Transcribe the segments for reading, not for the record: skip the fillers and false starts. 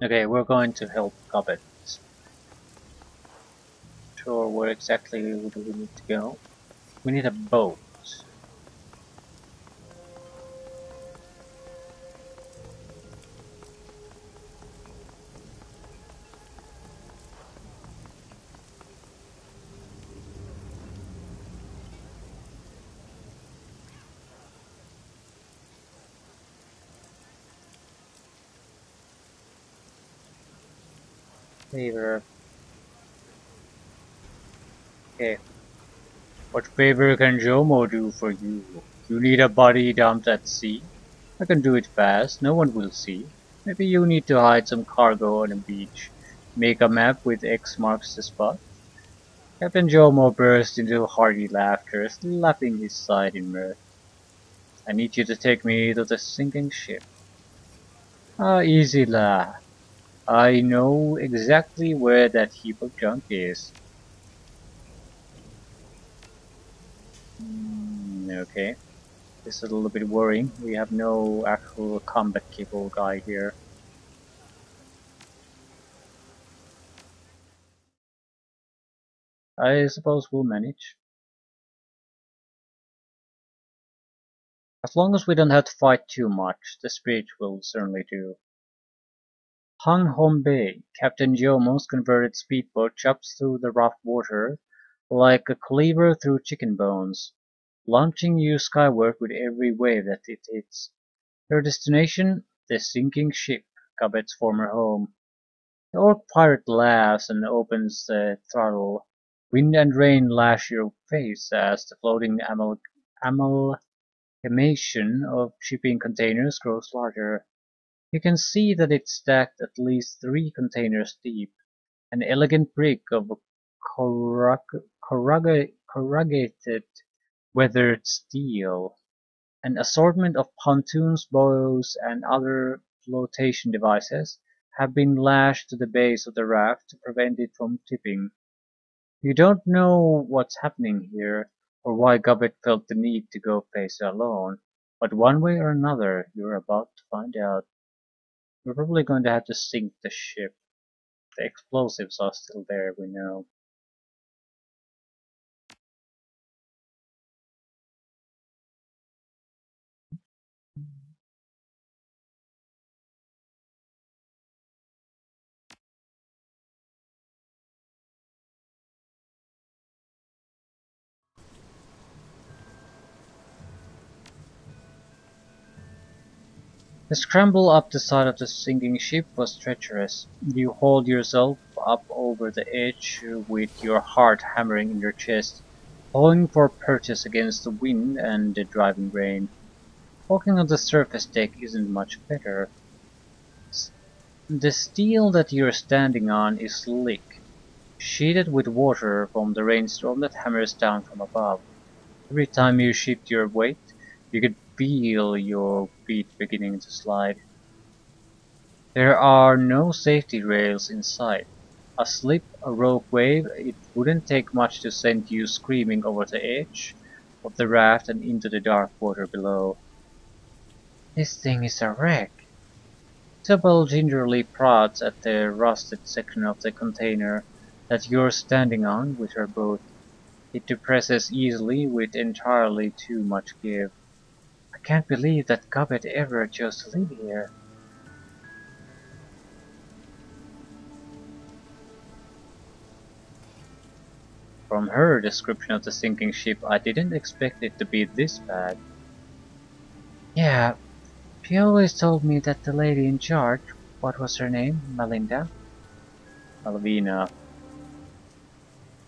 Okay, we're going to help Gobbet. Sure, where exactly do we need to go? We need a boat. Favor. Okay. What favor can Jomo do for you? You need a body dumped at sea? I can do it fast, no one will see. Maybe you need to hide some cargo on a beach. Make a map with X marks the spot. Captain Jomo burst into hearty laughter, slapping his side in mirth. I need you to take me to the sinking ship. Ah, easy la. I know exactly where that heap of junk is. Okay. This is a little bit worrying. We have no actual combat capable guy here. I suppose we'll manage. As long as we don't have to fight too much, the speech will certainly do. Hung Hom Bay, Captain Jomo's converted speedboat chops through the rough water like a cleaver through chicken bones, launching you skyward with every wave that it hits. Your destination? The sinking ship, Gobbet's former home. The orc pirate laughs and opens the throttle. Wind and rain lash your face as the floating amalgamation of shipping containers grows larger. You can see that it's stacked at least 3 containers deep, an elegant brick of corrugated weathered steel. An assortment of pontoons, bows, and other flotation devices have been lashed to the base of the raft to prevent it from tipping. You don't know what's happening here, or why Gobbet felt the need to go face it alone, but one way or another you're about to find out. We're probably going to have to sink the ship. The explosives are still there, we know. The scramble up the side of the sinking ship was treacherous. You hauled yourself up over the edge with your heart hammering in your chest, hoping for purchase against the wind and the driving rain. Walking on the surface deck isn't much better. The steel that you're standing on is slick, sheeted with water from the rainstorm that hammers down from above. Every time you shift your weight, you could feel your feet beginning to slide. There are no safety rails in sight. A slip, a rogue wave, it wouldn't take much to send you screaming over the edge of the raft and into the dark water below. This thing is a wreck. Sybil gingerly prods at the rusted section of the container that you're standing on with her boot. It depresses easily with entirely too much give. I can't believe that Gobbet ever chose to live here. From her description of the sinking ship, I didn't expect it to be this bad. Yeah, she always told me that the lady in charge, what was her name, Melinda? Malvina.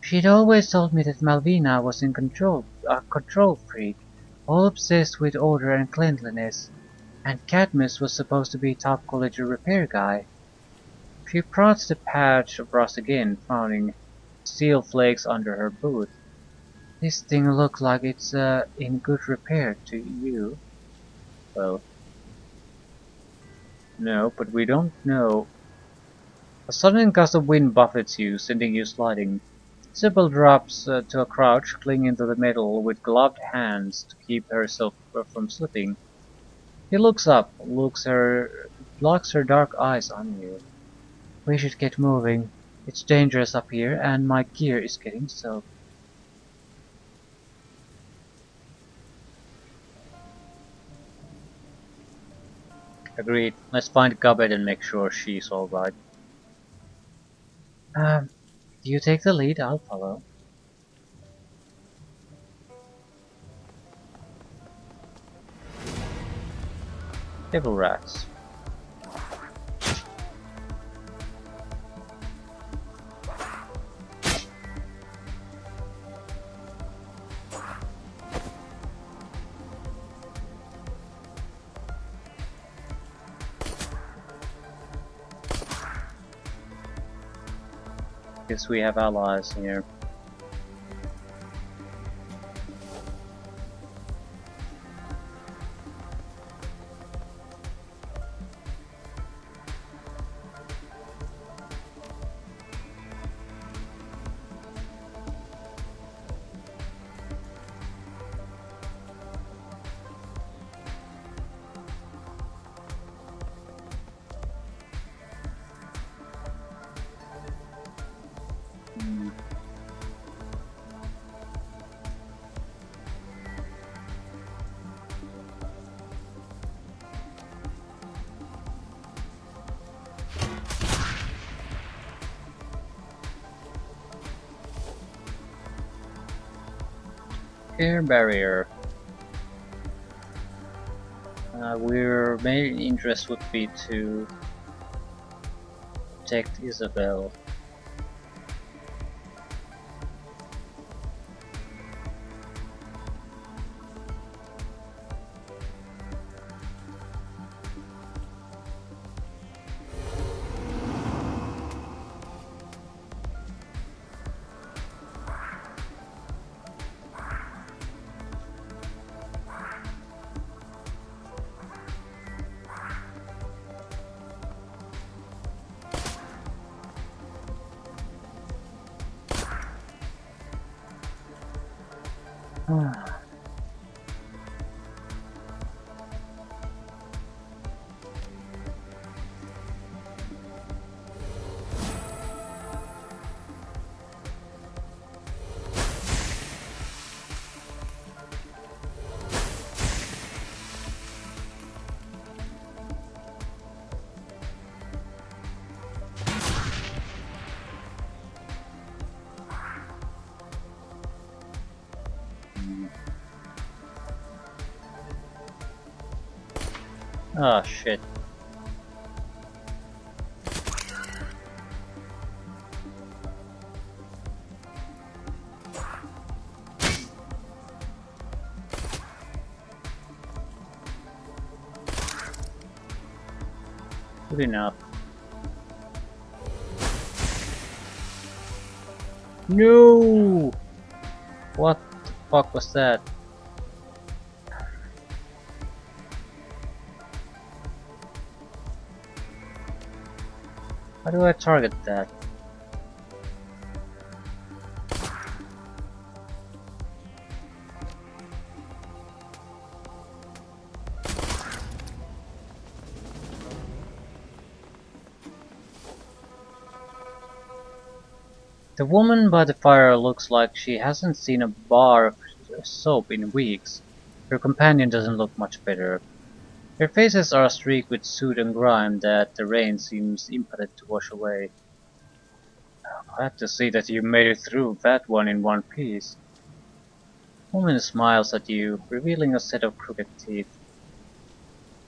She'd always told me that Malvina was in control, a control freak, all obsessed with order and cleanliness, and Cadmus was supposed to be top quality repair guy. She prods the patch of rust again, frowning, steel flakes under her boot. This thing looked like it's in good repair to you. Well, no, but we don't know. A sudden gust of wind buffets you, sending you sliding. Sybil drops to a crouch, clinging to the metal with gloved hands to keep herself from slipping. He looks up, locks her dark eyes on you. We should get moving. It's dangerous up here and my gear is getting soaked. Agreed. Let's find Gobbet and make sure she's alright. Um, you take the lead, I'll follow. Devil rats. Guess we have allies here. Air barrier. Our main interest would be to protect Isabel. Ah, shit. Good enough. No! What the fuck was that? How do I target that? The woman by the fire looks like she hasn't seen a bar of soap in weeks. Her companion doesn't look much better. Their faces are streaked with soot and grime that the rain seems impotent to wash away. Glad to see that you made it through that one in one piece. Woman smiles at you, revealing a set of crooked teeth.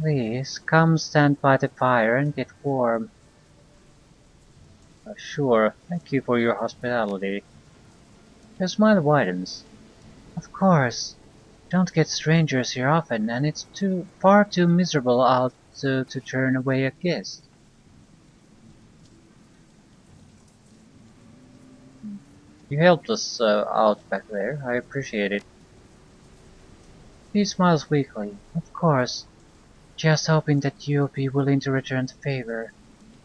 Please, come stand by the fire and get warm. Sure, thank you for your hospitality. Her smile widens. Of course. Don't get strangers here often, and it's far too miserable out to turn away a guest. You helped us out back there. I appreciate it. He smiles weakly. Of course. Just hoping that you'll be willing to return the favor.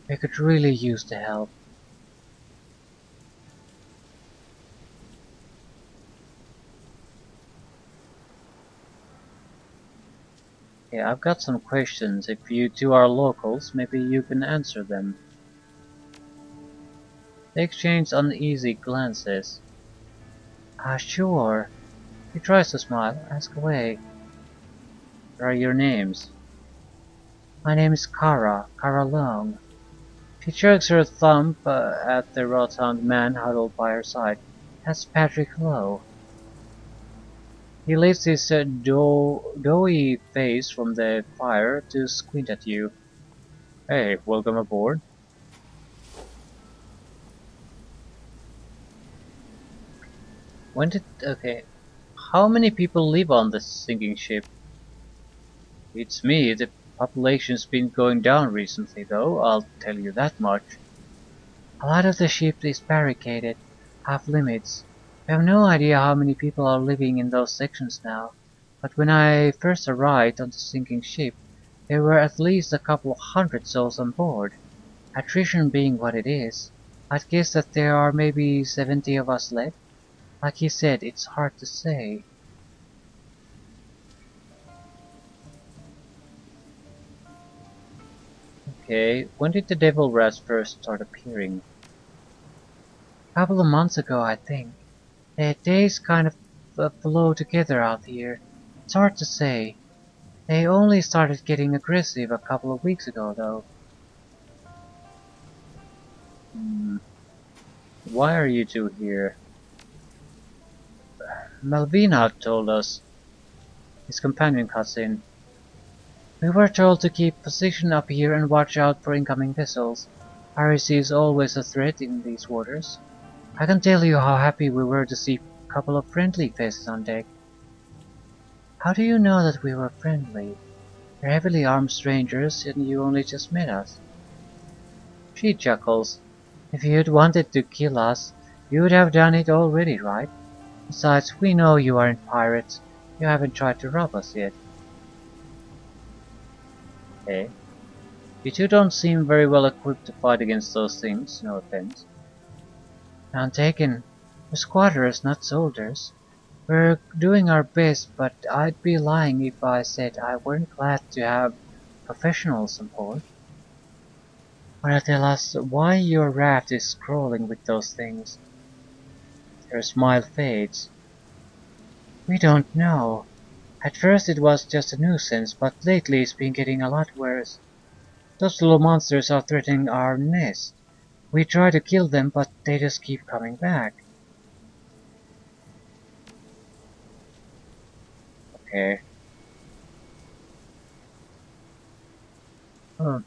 We could really use the help. Yeah, I've got some questions. If you two are locals, maybe you can answer them. They exchanged uneasy glances. Ah, sure. He tries to smile. Ask away. What are your names? My name is Kara Long. She jerks her thumb at the rotund man huddled by her side. That's Patrick Lowe. He lifts his doughy face from the fire to squint at you. Hey, welcome aboard. Okay. How many people live on this sinking ship? It's me. The population's been going down recently, though, I'll tell you that much. A lot of the ship is barricaded, off limits. We have no idea how many people are living in those sections now, but when I first arrived on the sinking ship, there were at least a couple of hundred souls on board. Attrition being what it is, I'd guess that there are maybe 70 of us left. Like he said, it's hard to say. Okay, when did the devil rats first start appearing? A couple of months ago, I think. The days kind of flow together out here. It's hard to say. They only started getting aggressive a couple of weeks ago, though. Hmm. Why are you two here? Malvina told us. His companion cuts in. We were told to keep position up here and watch out for incoming vessels. Piracy is always a threat in these waters. I can tell you how happy we were to see a couple of friendly faces on deck. How do you know that we were friendly? We're heavily armed strangers and you only just met us. She chuckles. If you'd wanted to kill us, you would have done it already, right? Besides, we know you aren't pirates. You haven't tried to rob us yet. Eh? You two don't seem very well equipped to fight against those things, no offense. None taken. We're squatters, not soldiers. We're doing our best, but I'd be lying if I said I weren't glad to have professionals on board. Wanna tell us why your raft is crawling with those things? Her smile fades. We don't know. At first it was just a nuisance, but lately it's been getting a lot worse. Those little monsters are threatening our nest. We try to kill them, but they just keep coming back. Okay. Hmm.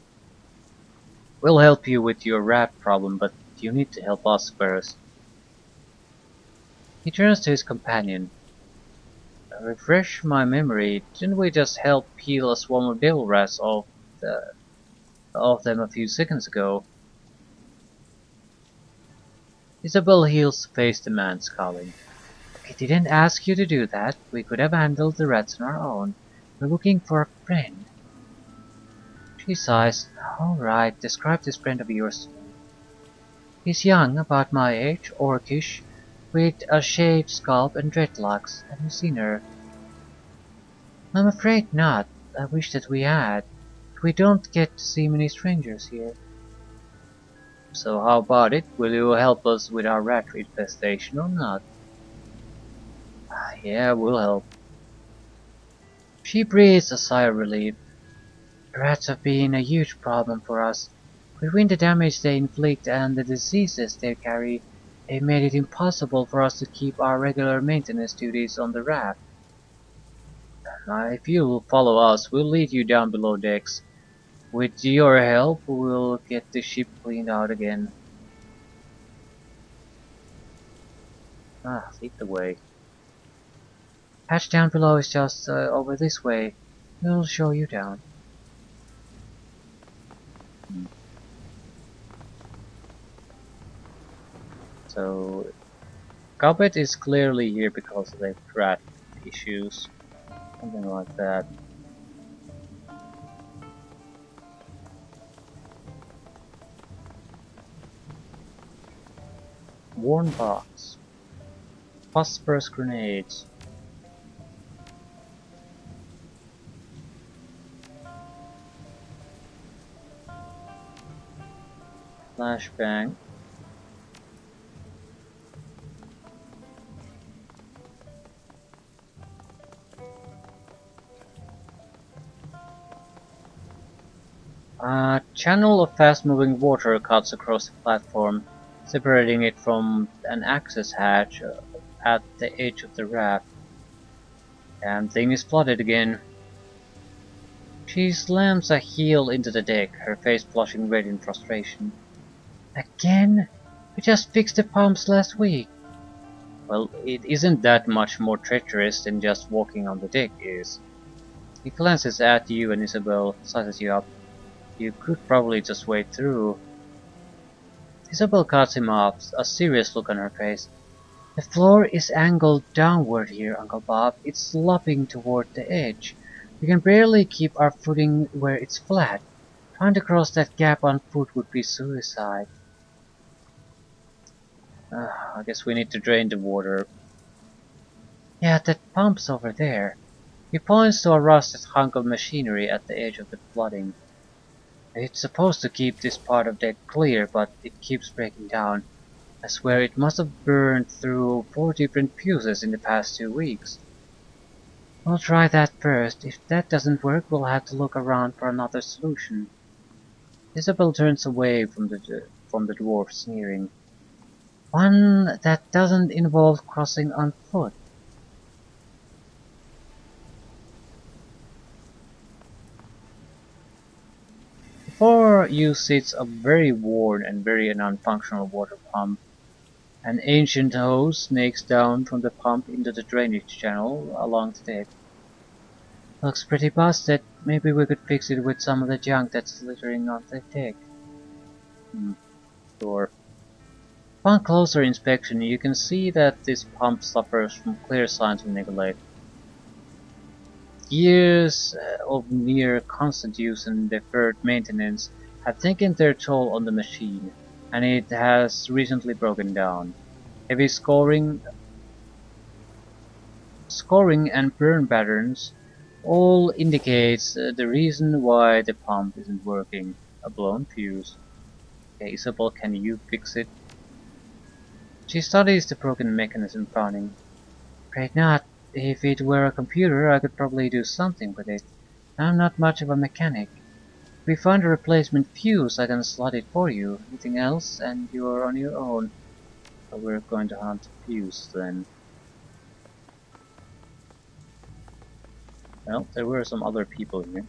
We'll help you with your raft problem, but you need to help us first. He turns to his companion. Refresh my memory, didn't we just help peel a swarm of devil rats off them a few seconds ago? Isabel heals to face the man, scowling. We didn't ask you to do that. We could have handled the rats on our own. We're looking for a friend. She sighs. Alright, describe this friend of yours to me. He's young, about my age, orcish, with a shaved scalp and dreadlocks. Have you seen her? I'm afraid not. I wish that we had. We don't get to see many strangers here. So how about it? Will you help us with our rat infestation or not? Yeah, we'll help. She breathes a sigh of relief. Rats have been a huge problem for us. Between the damage they inflict and the diseases they carry, they made it impossible for us to keep our regular maintenance duties on the raft. If you'll follow us, we'll lead you down below decks. With your help, we'll get the ship cleaned out again. Lead the way. Hatch down below is just over this way. We'll show you down. So, Gobbet is clearly here because of the rat issues. Something like that. Worn box. Phosphorus grenades. Flashbang. A channel of fast-moving water cuts across the platform, separating it from an access hatch at the edge of the raft. Damn thing is flooded again. She slams a heel into the deck, her face flushing red in frustration. Again? We just fixed the pumps last week. Well, it isn't that much more treacherous than just walking on the deck is. He glances at you and Isabel sizes you up. You could probably just wade through. Isabel cuts him off, a serious look on her face. The floor is angled downward here, Uncle Bob. It's sloping toward the edge. We can barely keep our footing where it's flat. Trying to cross that gap on foot would be suicide. I guess we need to drain the water. Yeah, that pump's over there. He points to a rusted hunk of machinery at the edge of the flooding. It's supposed to keep this part of deck clear, but it keeps breaking down. I swear it must have burned through 4 different fuses in the past 2 weeks. We'll try that first. If that doesn't work, we'll have to look around for another solution. Isabel turns away from the dwarf, sneering. One that doesn't involve crossing on foot. Before you sits a very worn and very non-functional water pump. An ancient hose snakes down from the pump into the drainage channel along the deck. Looks pretty busted. Maybe we could fix it with some of the junk that's littering on the deck. Sure. Upon closer inspection, you can see that this pump suffers from clear signs of neglect. Years of near constant use and deferred maintenance have taken their toll on the machine, and it has recently broken down. Heavy scoring and burn patterns all indicates the reason why the pump isn't working. A blown fuse. Okay, Isabel, can you fix it? She studies the broken mechanism, frowning. Afraid not. If it were a computer, I could probably do something with it. I'm not much of a mechanic. If we find a replacement fuse, I can slot it for you. Anything else, and you're on your own. So we're going to hunt a fuse then. Well, there were some other people here.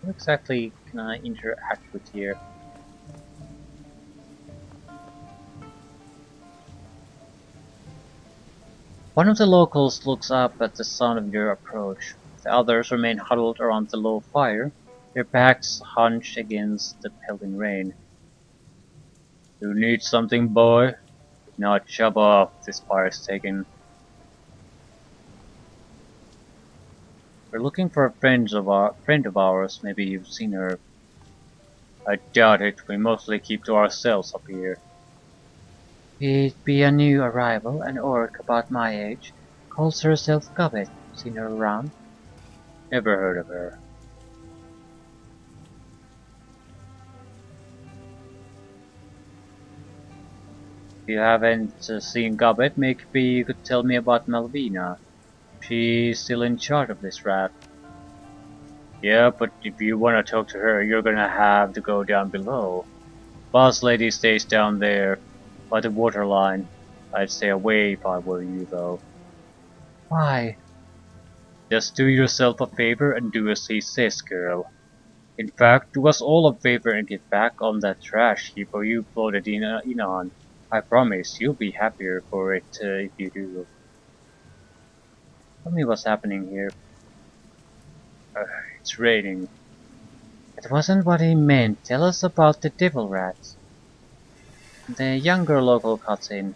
What exactly can I interact with here? One of the locals looks up at the sound of your approach. The others remain huddled around the low fire, their backs hunched against the pelting rain. You need something, boy? If not, shove off. This fire's taken. We're looking for a friend of ours. Maybe you've seen her. I doubt it. We mostly keep to ourselves up here. It'd be a new arrival, an orc about my age. Calls herself Gobbet. Seen her around? Never heard of her. If you haven't seen Gobbet, maybe you could tell me about Malvina. She's still in charge of this raft. Yeah, but if you wanna talk to her, you're gonna have to go down below. Boss lady stays down there, by the water line. I'd stay away if I were you, though. Why? Just do yourself a favor and do as he says, girl. In fact, do us all a favor and get back on that trash heap or you floated in on. I promise you'll be happier for it if you do. Tell me what's happening here. It's raining. It wasn't what he meant. Tell us about the devil rats. The younger local cuts in.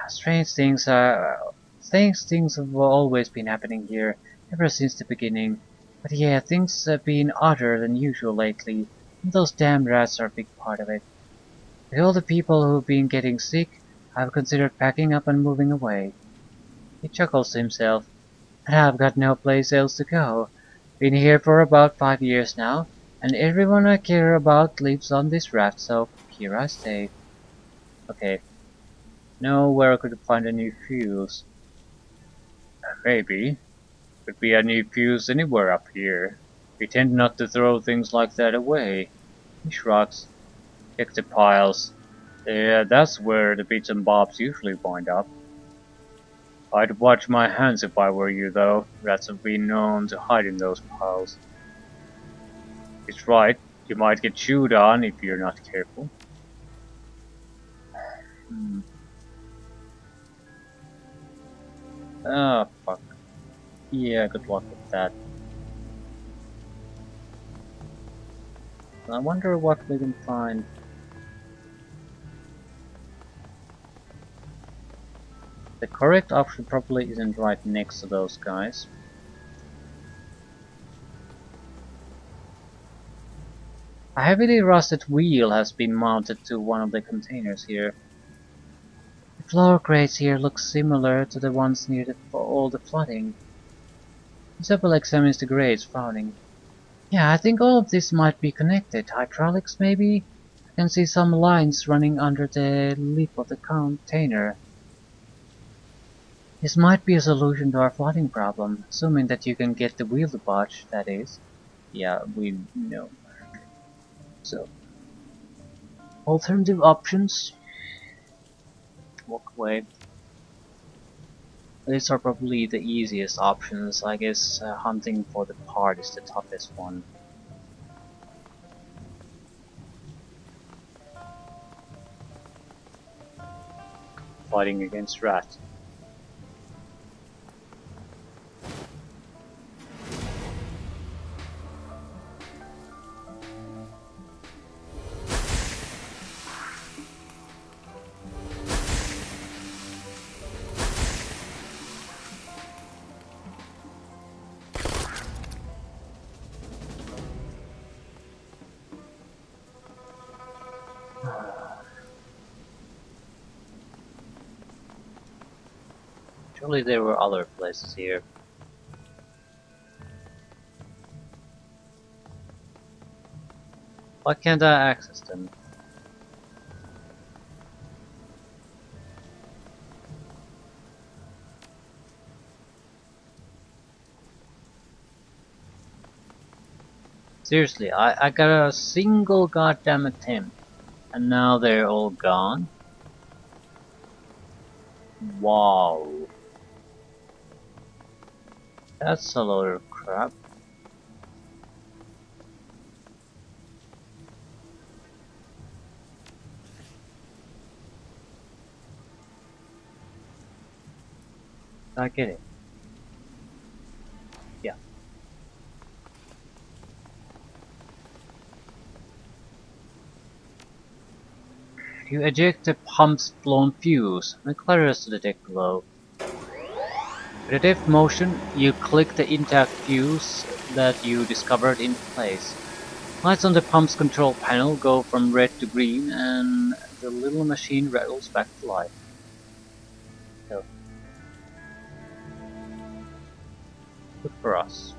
Strange things have always been happening here, ever since the beginning. But yeah, things have been odder than usual lately, and those damn rats are a big part of it. With all the people who've been getting sick, I've considered packing up and moving away. He chuckles to himself. And I've got no place else to go. Been here for about 5 years now, and everyone I care about lives on this raft, so here I stay. Okay. Know where I could find a new fuse? Maybe. Could be a new fuse anywhere up here. We tend not to throw things like that away. He shrugs. Check the piles. Yeah, that's where the bits and bobs usually wind up. I'd watch my hands if I were you, though. Rats have been known to hide in those piles. He's right. You might get chewed on if you're not careful. Hmm. Ah, fuck. Yeah, good luck with that. I wonder what we can find. The correct option probably isn't right next to those guys. A heavily rusted wheel has been mounted to one of the containers here. The floor grates here look similar to the ones needed for all the flooding. Isabel examines the grates, frowning. Yeah, I think all of this might be connected. Hydraulics, maybe? I can see some lines running under the lip of the container. This might be a solution to our flooding problem, assuming that you can get the wheel to budge, that is. Yeah, we know. So, alternative options? Walk away. These are probably the easiest options. I guess hunting for the part is the toughest one. Fighting against rats. Surely there were other places here. Why can't I access them? Seriously, I got a single goddamn attempt, and now they're all gone? Wow. That's a load of crap. I get it. Yeah. You eject the pump's blown fuse and clatters to the deck below. With a deft motion, you click the intact fuse that you discovered in place. Lights on the pump's control panel go from red to green and the little machine rattles back to life. So, good for us.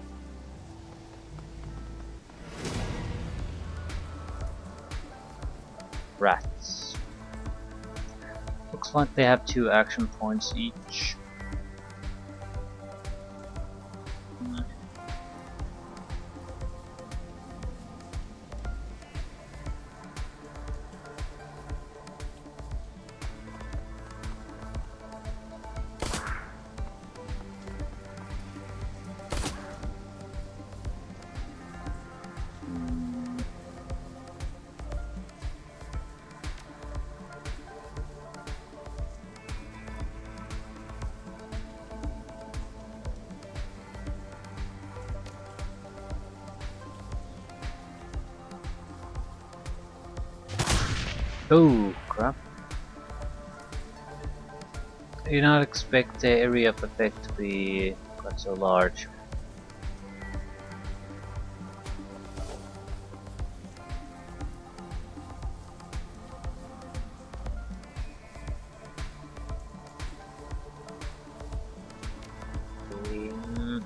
Rats. Looks like they have 2 action points each. Oh crap. I do not expect the area of effect to be quite so large. I'm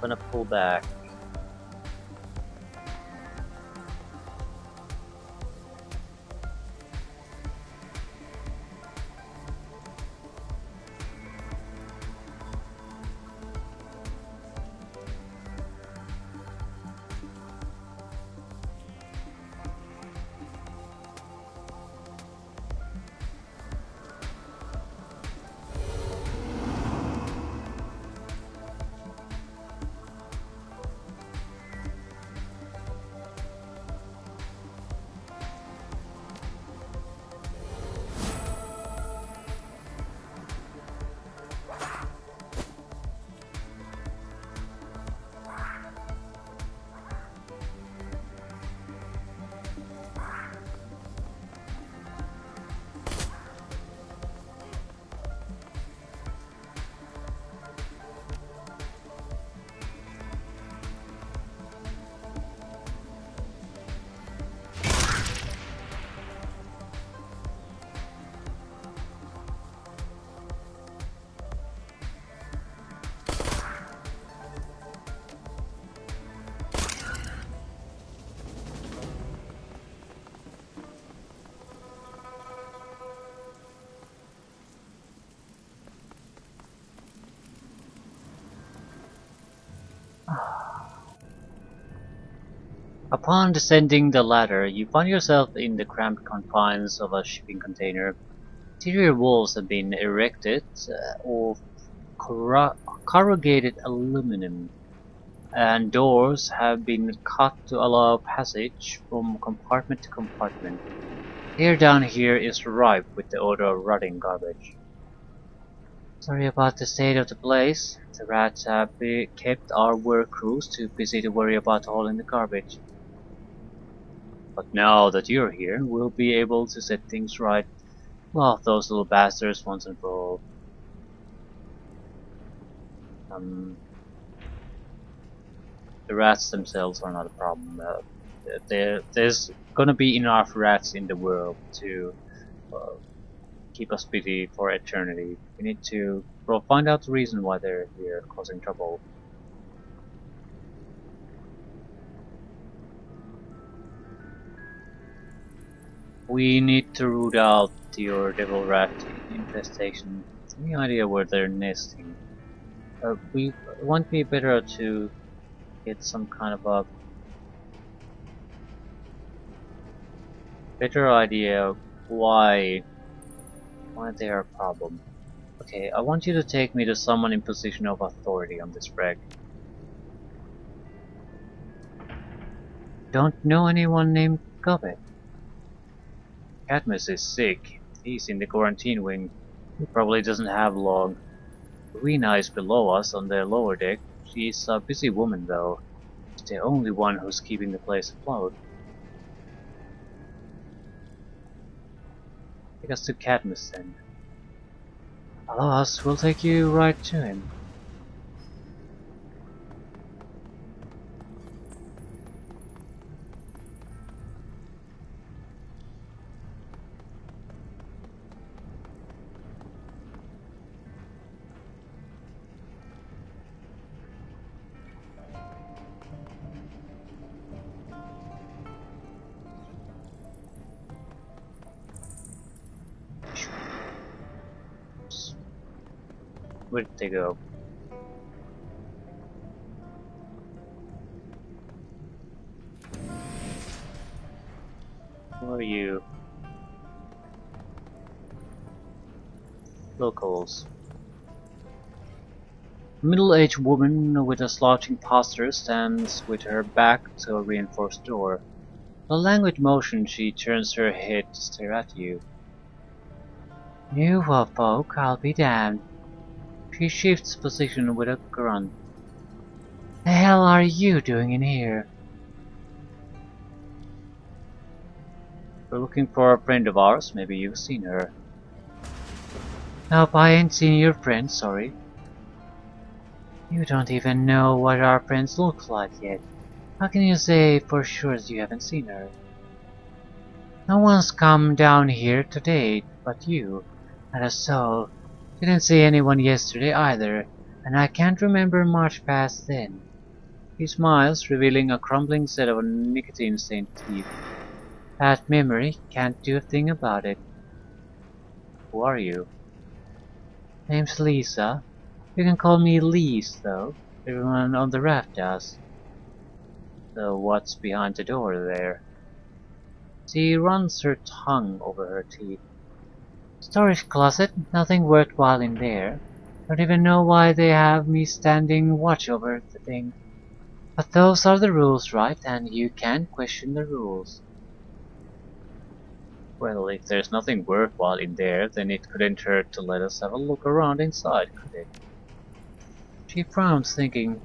gonna pull back. Upon descending the ladder, you find yourself in the cramped confines of a shipping container. Interior walls have been erected of corrugated aluminum, and doors have been cut to allow passage from compartment to compartment. Air down here is ripe with the odor of rotting garbage. Sorry about the state of the place. The rats have kept our work crews too busy to worry about hauling the garbage. But now that you're here, we'll be able to set things right. Well, those little bastards once and for all. The rats themselves are not a problem. There's gonna be enough rats in the world to uh, keep us busy for eternity. We need to find out the reason why they're here causing trouble. We need to root out your devil rat infestation. Any idea where they're nesting? We want be better to get some kind of a better idea why they are a problem. Okay, I want you to take me to someone in position of authority on this wreck. Don't know anyone named Gobbet. Cadmus is sick. He's in the quarantine wing. He probably doesn't have long. Rena is below us on the lower deck. She's a busy woman though. She's the only one who's keeping the place afloat. Take us to Cadmus then. Allow us, we'll take you right to him. Where did they go? Who are you? Locals. A middle-aged woman with a slouching posture stands with her back to a reinforced door. With a languid motion, she turns her head to stare at you. New folk, I'll be damned. She shifts position with a grunt. The hell are you doing in here? We're looking for a friend of ours, maybe you've seen her. Nope, I ain't seen your friend, sorry. You don't even know what our friends look like yet. How can you say for sure that you haven't seen her? No one's come down here today but you, and a soul. Didn't see anyone yesterday either, and I can't remember much past then. He smiles, revealing a crumbling set of nicotine-stained teeth. Bad memory, can't do a thing about it. Who are you? Name's Lisa. You can call me Lise, though. Everyone on the raft does. So what's behind the door there? She runs her tongue over her teeth. Storage closet, nothing worthwhile in there. Don't even know why they have me standing watch over the thing. But those are the rules, right? And you can't question the rules. Well, if there's nothing worthwhile in there, then it couldn't hurt to let us have a look around inside, could it? She frowns, thinking,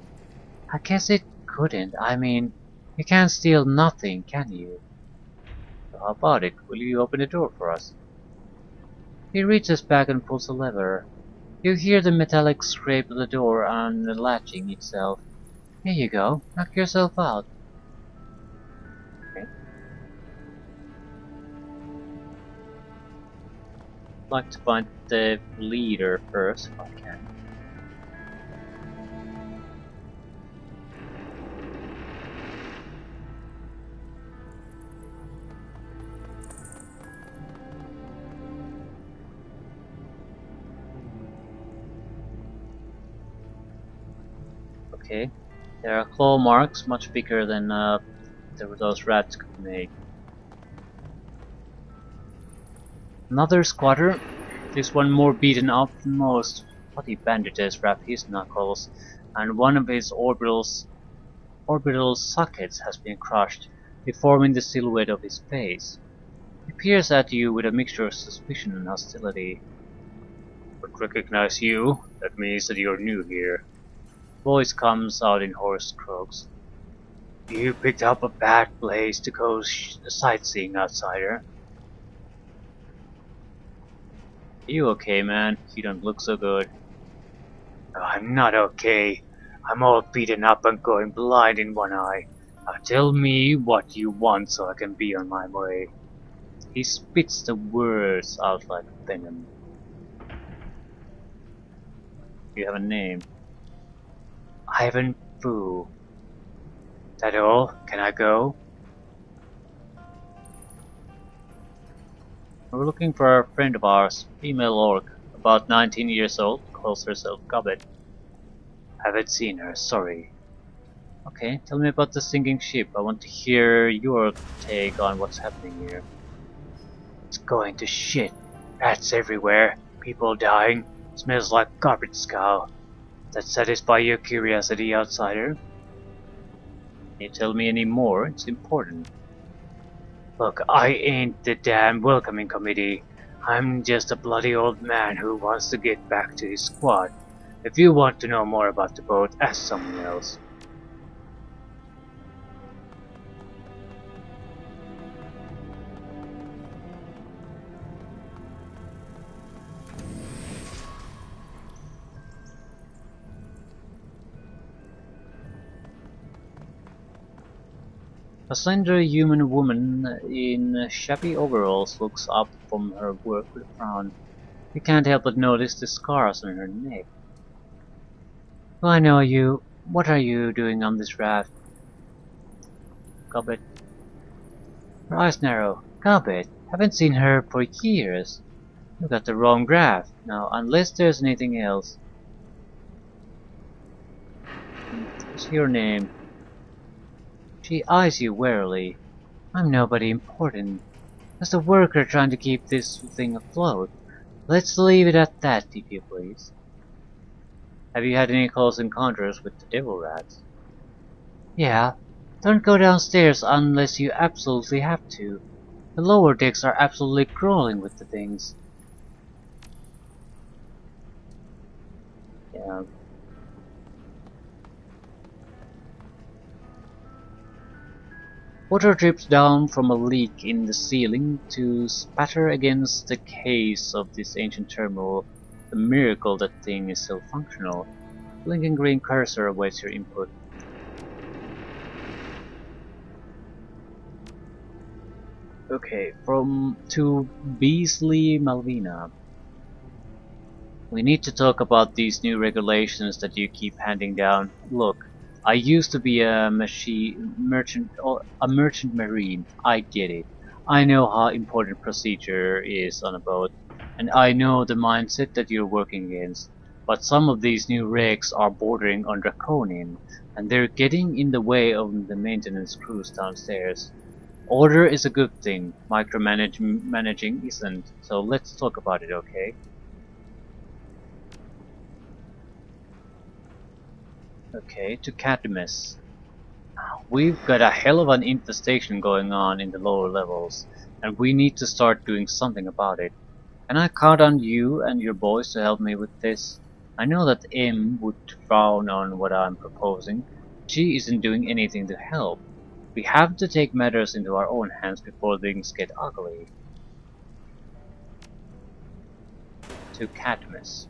I guess it couldn't. I mean, you can't steal nothing, can you? So how about it? Will you open the door for us? He reaches back and pulls a lever. You hear the metallic scrape of the door on the latching itself. Here you go, knock yourself out. Okay. I'd like to find the leader first, if I can. Okay, there are claw marks much bigger than those rats could make. Another squatter, this one more beaten up than most. Bloody bandages wrap his knuckles, and one of his orbital sockets has been crushed, deforming the silhouette of his face. He peers at you with a mixture of suspicion and hostility. "But recognize you? That means that you're new here." Voice comes out in hoarse croaks. "You picked up a bad place to go sightseeing, outsider." "You okay, man? You don't look so good." "No, I'm not okay. I'm all beaten up and going blind in one eye. Now tell me what you want so I can be on my way." He spits the words out like venom. "You have a name?" "Ivan Fu." "That all? Can I go?" "We're looking for a friend of ours, female orc, about 19 years old, calls herself Gobbet." "Haven't seen her, sorry." "Okay, tell me about the sinking ship. I want to hear your take on what's happening here." "It's going to shit. Rats everywhere. People dying. Smells like garbage skull. That satisfy your curiosity, outsider?" "Can you tell me any more? It's important." "Look, I ain't the damn welcoming committee. I'm just a bloody old man who wants to get back to his squad. If you want to know more about the boat, ask someone else." A slender human woman in shabby overalls looks up from her work with a frown. You can't help but notice the scars on her neck. "Oh, I know you. What are you doing on this raft?" "Gobbet." Her eyes narrow. "Gobbet? Haven't seen her for years. You got the wrong raft. Now, unless there's anything else." "What's your name?" She eyes you warily. "I'm nobody important. Just a worker trying to keep this thing afloat. Let's leave it at that, if you please." "Have you had any close encounters with the devil rats?" "Yeah. Don't go downstairs unless you absolutely have to. The lower decks are absolutely crawling with the things." "Yeah. Water drips down from a leak in the ceiling to spatter against the case of this ancient terminal. A miracle that thing is still functional. Blinking green cursor awaits your input. Okay, to Beasley Malvina. "We need to talk about these new regulations that you keep handing down. Look, I used to be a merchant marine. I get it. I know how important procedure is on a boat, and I know the mindset that you're working against. But some of these new regs are bordering on draconian, and they're getting in the way of the maintenance crews downstairs. Order is a good thing. Managing isn't. So let's talk about it, okay?" Okay, to Cadmus. "We've got a hell of an infestation going on in the lower levels, and we need to start doing something about it. Can I count on you and your boys to help me with this? I know that M would frown on what I'm proposing. She isn't doing anything to help. We have to take matters into our own hands before things get ugly." To Cadmus.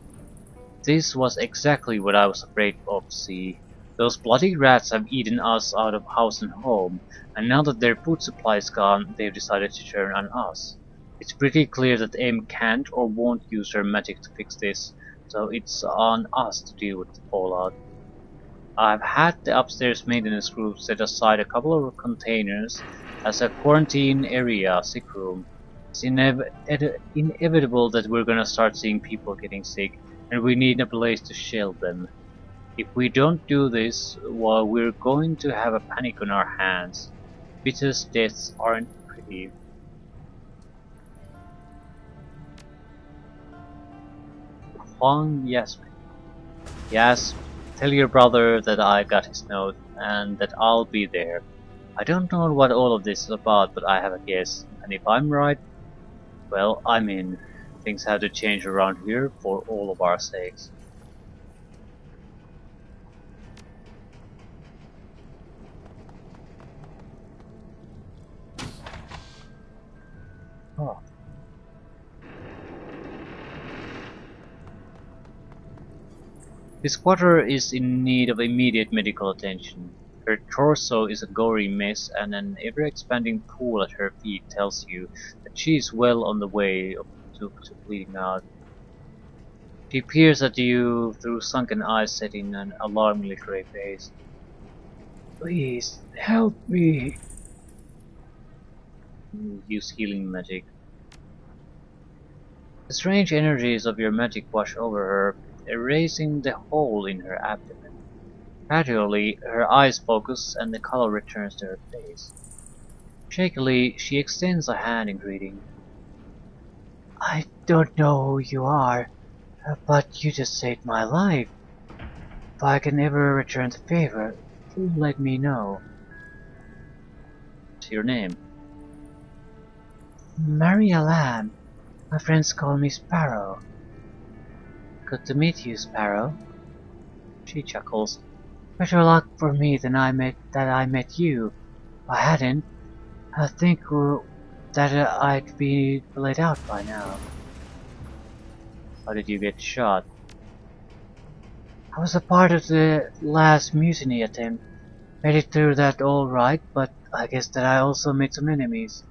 "This was exactly what I was afraid of, see. Those bloody rats have eaten us out of house and home, and now that their food supply is gone, they've decided to turn on us. It's pretty clear that AIM can't or won't use her magic to fix this, so it's on us to deal with the fallout. I've had the upstairs maintenance group set aside a couple of containers as a quarantine area sick room. It's inevitable that we're gonna start seeing people getting sick, and we need a place to shield them. If we don't do this, well, we're going to have a panic on our hands. Bitter's deaths aren't pretty. Huang Yasmin. Yes, tell your brother that I got his note and that I'll be there. I don't know what all of this is about, but I have a guess. And if I'm right, well, I mean, things have to change around here for all of our sakes. Oh. This quarter is in need of immediate medical attention. Her torso is a gory mess, and an ever-expanding pool at her feet tells you that she is well on the way to bleeding out. She peers at you through sunken eyes set in an alarmingly grey face. Please, help me. Use healing magic. The strange energies of your magic wash over her, erasing the hole in her abdomen. Gradually, her eyes focus and the color returns to her face. Shakily, she extends a hand in greeting. I don't know who you are, but you just saved my life. If I can ever return the favor, please let me know. What's your name? Maria Lamb. My friends call me Sparrow. Good to meet you, Sparrow. She chuckles. Better luck for me than that I met you. If I hadn't, I think that I'd be laid out by now. How did you get shot? I was a part of the last mutiny attempt. Made it through that all right, but I guess that I also made some enemies.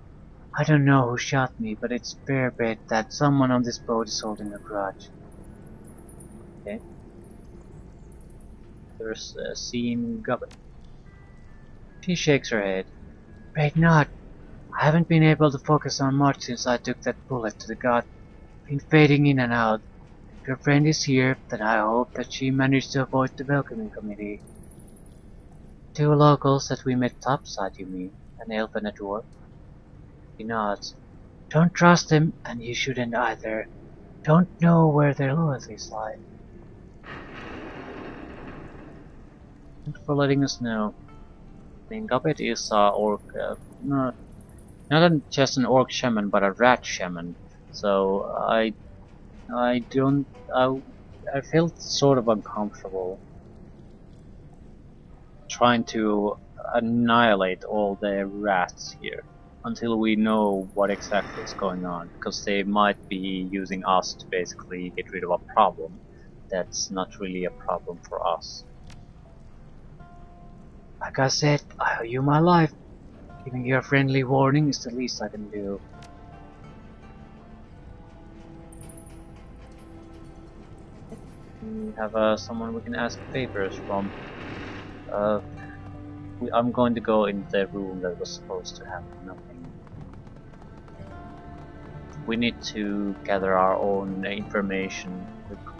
I don't know who shot me, but it's fair bet that someone on this boat is holding a grudge. Okay. There's a scene Gobbet. She shakes her head. Afraid not. I haven't been able to focus on much since I took that bullet to the gut. Been fading in and out. If your friend is here, then I hope that she managed to avoid the welcoming committee. Two locals that we met topside, you mean? An elf and a dwarf? He nods. Don't trust them, and you shouldn't either. Don't know where their loyalties lie. Thanks for letting us know. I mean, Gobbet is a orc, no, not just an orc shaman, but a rat shaman. So I don't, I felt sort of uncomfortable trying to annihilate all the rats here until we know what exactly is going on, because they might be using us to basically get rid of a problem that's not really a problem for us. Like I said, I owe you my life. Giving you a friendly warning is the least I can do. We have someone we can ask favors from. I'm going to go in the room that was supposed to have nothing. We need to gather our own information quickly.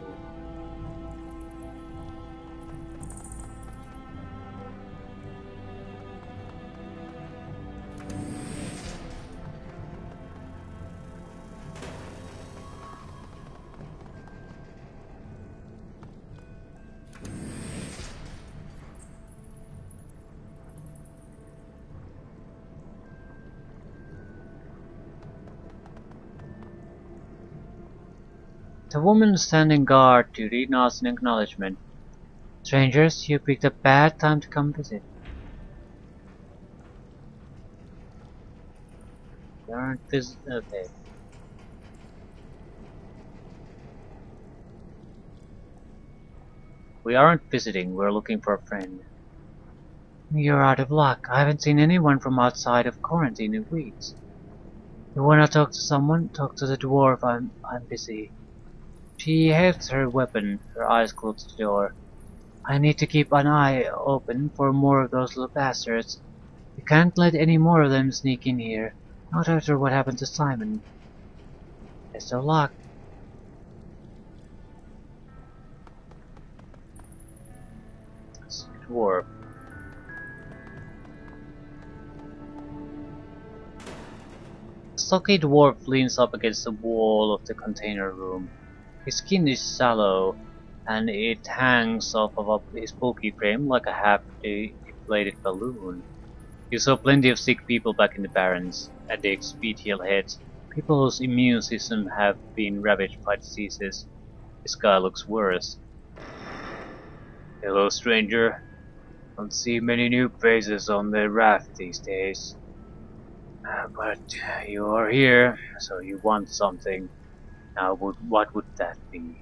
The woman standing guard duty nods in acknowledgement. Strangers, you picked a bad time to come visit. We aren't okay. We aren't visiting, we're looking for a friend. You're out of luck. I haven't seen anyone from outside of quarantine in weeks. You wanna talk to someone? Talk to the dwarf. I'm busy. She hefts her weapon, her eyes glued to the door. I need to keep an eye open for more of those little bastards. You can't let any more of them sneak in here. Not after what happened to Simon. Best of luck. Dwarf. stocky dwarf leans up against the wall of the container room. His skin is sallow, and it hangs off of his bulky frame like a half-deflated balloon. You saw plenty of sick people back in the Barrens, addicts, beat-heel heads, people whose immune system have been ravaged by diseases. This guy looks worse. Hello, stranger. Don't see many new faces on the raft these days. But you are here, so you want something. Now, what would that be?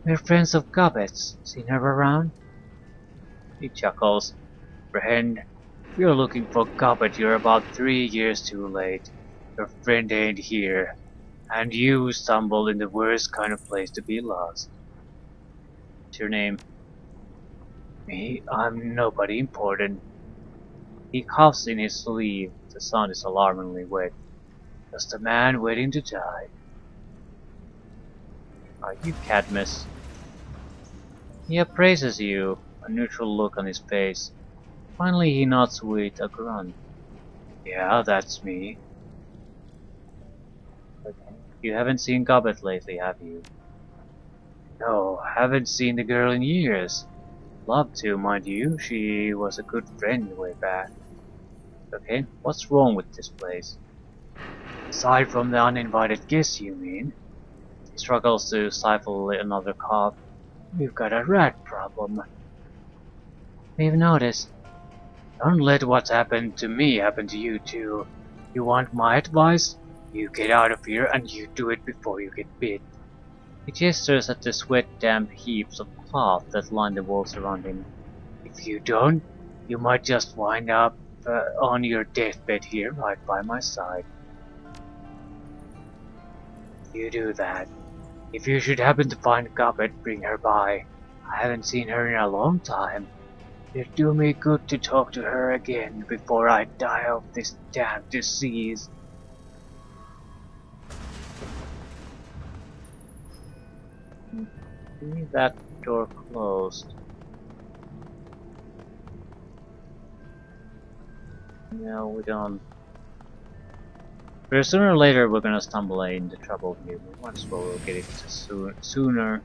We're friends of Gobbet's. Seen her around? He chuckles. Friend, if you're looking for Gobbet, you're about 3 years too late. Your friend ain't here, and you stumbled in the worst kind of place to be lost. What's your name? Me? I'm nobody important. He coughs in his sleeve. The sun is alarmingly wet. Just a man waiting to die. Are you Cadmus? He appraises you, a neutral look on his face. Finally he nods with a grunt. Yeah, that's me. Okay. You haven't seen Gobbet lately, have you? No, haven't seen the girl in years. Love to, mind you. She was a good friend way back. Okay, what's wrong with this place? Aside from the uninvited guests, you mean? He struggles to stifle another cough. We've got a rat problem. We've noticed. Don't let what's happened to me happen to you too. You want my advice? You get out of here and you do it before you get bit. He gestures at the sweat-damp heaps of cloth that line the walls around him. If you don't, you might just wind up on your deathbed here right by my side. You do that. If you should happen to find Gobbet, bring her by. I haven't seen her in a long time. It'd do me good to talk to her again before I die of this damn disease. Leave that door closed. No, we don't. But sooner or later we're gonna stumble into trouble here. We might as well get it sooner.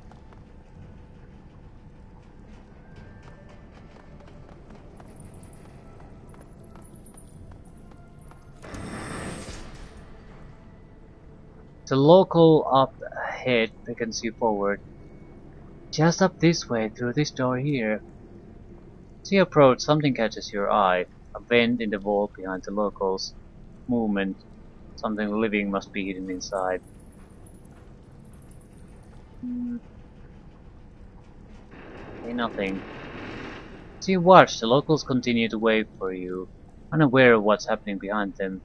The local up ahead beckons you forward. Just up this way, through this door here. As you approach, something catches your eye. A vent in the wall behind the locals. Movement. Something living must be hidden inside. Hey, nothing. As you watch, the locals continue to wait for you, unaware of what's happening behind them.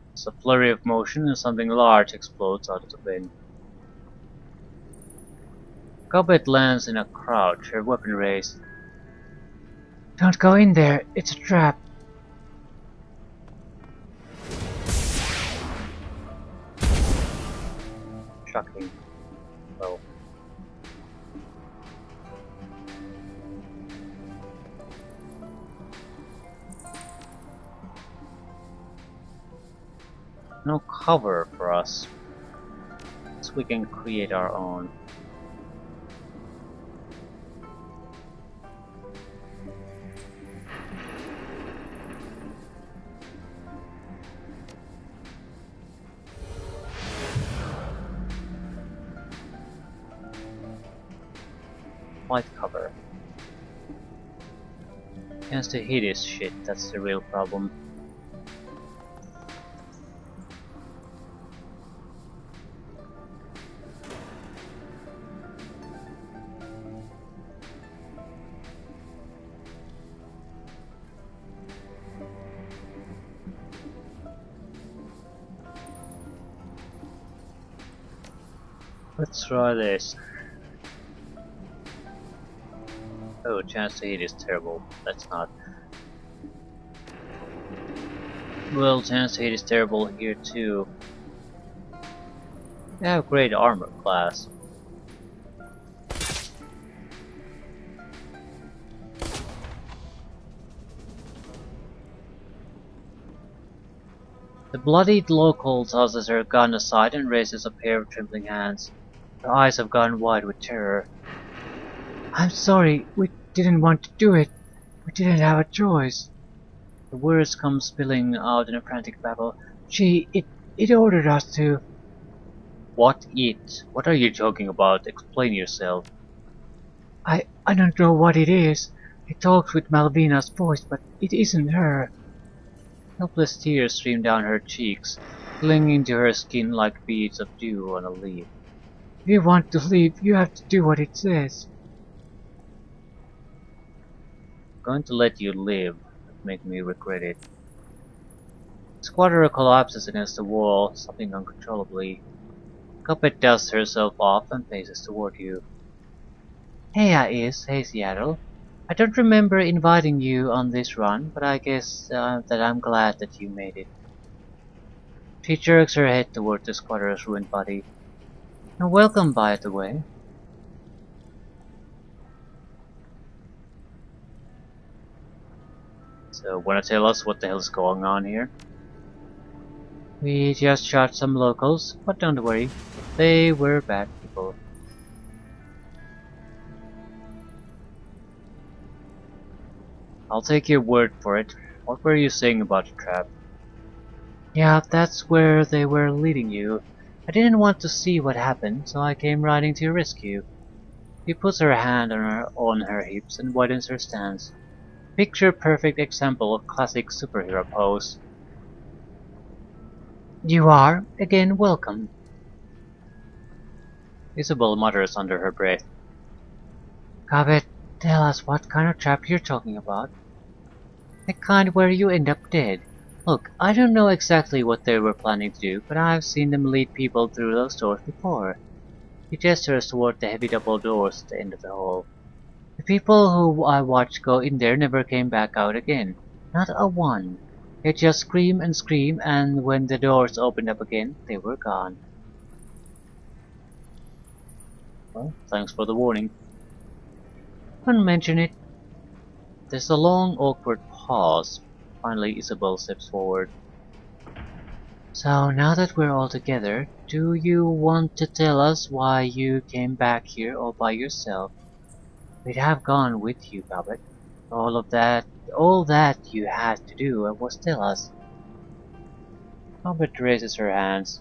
There's a flurry of motion and something large explodes out of the vent. Gobbet lands in a crouch, her weapon raised. Don't go in there, it's a trap. Shocking. Well. No cover for us, so we can create our own. Light cover. Chance to hit his shit, that's the real problem. Let's try this. Oh, chance to hit is terrible. That's not. Well, chance to hit is terrible here too. They have great armor class. The bloodied local tosses her gun aside and raises a pair of trembling hands. Her eyes have gone wide with terror. I'm sorry, we didn't want to do it. We didn't have a choice. The words come spilling out in a frantic babble. It ordered us to. What it? What are you talking about? Explain yourself. I don't know what it is. It talks with Malvina's voice, but it isn't her. Helpless tears stream down her cheeks, clinging to her skin like beads of dew on a leaf. If you want to leave, you have to do what it says. I'm going to let you live, but make me regret it. The squatter collapses against the wall, sobbing uncontrollably. Gobbet dusts herself off and paces toward you. Hey Seattle. I don't remember inviting you on this run, but I guess that I'm glad that you made it. She jerks her head toward the squatter's ruined body. And welcome, by the way. So, wanna tell us what the hell's going on here? We just shot some locals, but don't worry, they were bad people. I'll take your word for it. What were you saying about the trap? Yeah, that's where they were leading you. I didn't want to see what happened, so I came riding to your rescue. She puts her hand on her hips and widens her stance. Picture perfect example of classic superhero pose. You are, again, welcome. Isabel mutters under her breath. Gobbet, tell us what kind of trap you're talking about. The kind where you end up dead. Look, I don't know exactly what they were planning to do, but I've seen them lead people through those doors before. He gestures toward the heavy double doors at the end of the hall. The people who I watched go in there never came back out again. Not a one. They just scream and scream, and when the doors opened up again, they were gone. Well, thanks for the warning. Don't mention it. There's a long, awkward pause. Finally, Isabel steps forward. So, now that we're all together, do you want to tell us why you came back here all by yourself? We'd have gone with you, Gobbet. All that you had to do was tell us. Gobbet raises her hands.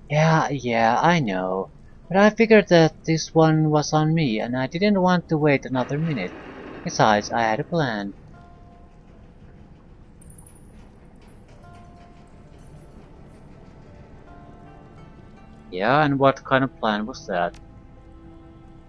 Yeah, I know. But I figured that this one was on me, and I didn't want to wait another minute. Besides, I had a plan. Yeah, and what kind of plan was that?